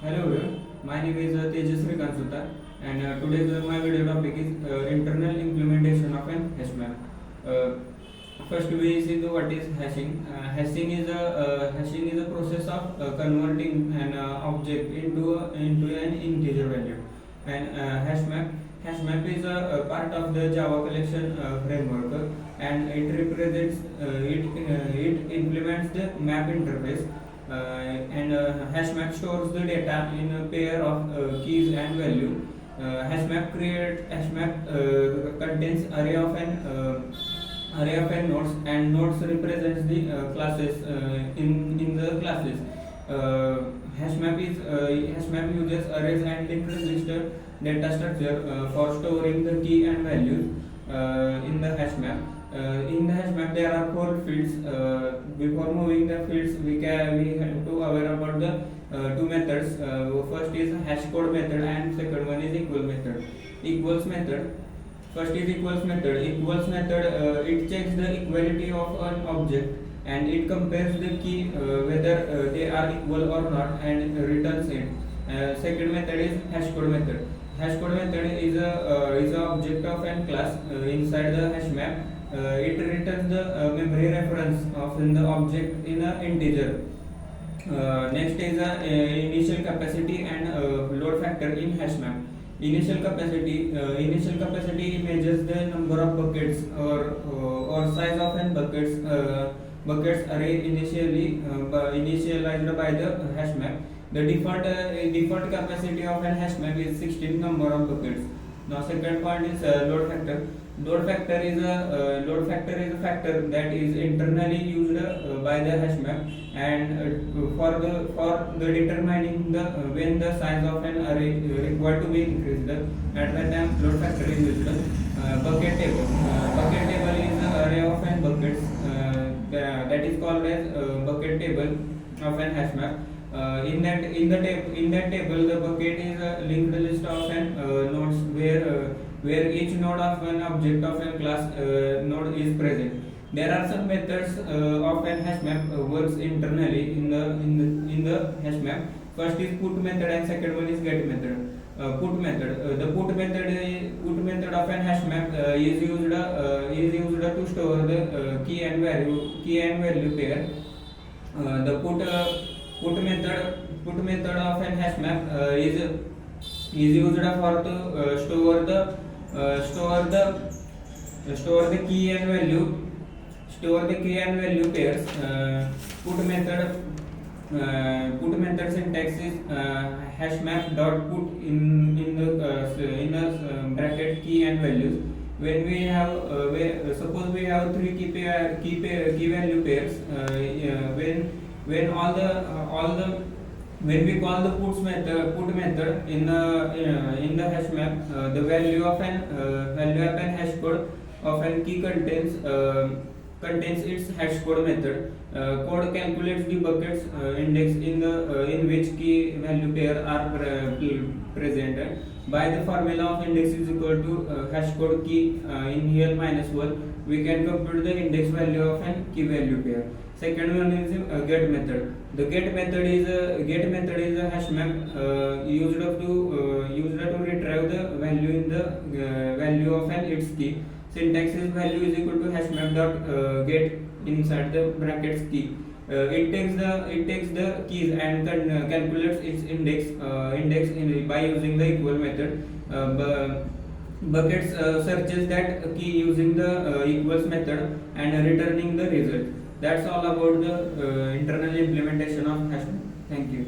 Hello everyone, my name is Tejasvi Kansuta and today's my video topic is internal implementation of an hash map. First we see what is hashing. Hashing is a process of converting an object into an integer value. And hash map is a part of the Java collection framework, and it represents it implements the map interface. Hash map stores the data in a pair of keys and value. Hash map contains array of n nodes, and nodes represents the classes in the classes. Hash map uses arrays and linked register data structure for storing the key and values in the hash map. In the hash map, there are four fields. Before moving the fields, we have to aware about the two methods. First is hash code method, and second one is equal method. Equals method. First is equals method. Equals method, it checks the equality of an object, and it compares the key whether they are equal or not, and returns it. Second method is hash code method. Hash code method is a object of an class inside the hash map. It returns the memory reference of in the object in an integer. Next is initial capacity and load factor in hash map. Initial capacity measures the number of buckets or size of an buckets array initialized by the hash map. The default capacity of an hash map is 16 number of buckets. Now second point is load factor. Load factor is a factor that is internally used by the hash map, and for the determining the when the size of an array required to be increased. At that time, load factor is used. Bucket table. Bucket table is an array of n buckets that is called as bucket table of an hash map. In that table, the bucket is a linked list of n nodes where each node of an object of a class node is present. There are some methods of an hash map works internally in the hash map. First is put method, and second one is get method. Put method. The put method of an hash map is used to store the key and value pair. The put method of an hash map is used for to store the key and value pairs. Put method syntax is hash map dot put in a bracket key and values. When we have suppose we have three key value pairs, when we call the put method in the hash map, the value of an hash code of an key contains its hash code method. Code calculates the buckets index in which key value pair are present by the formula of index is equal to hash code key in here -1. We can compute the index value of an key value pair. Second one is get method. The get method is a hash map used to retrieve the value in the value of an its key. Syntax is value is equal to hash map dot get inside the brackets key. It takes the keys and calculates its index by using the equal method. Buckets searches that key using the equals method and returning the result. That's all about the internal implementation of hash map. Thank you.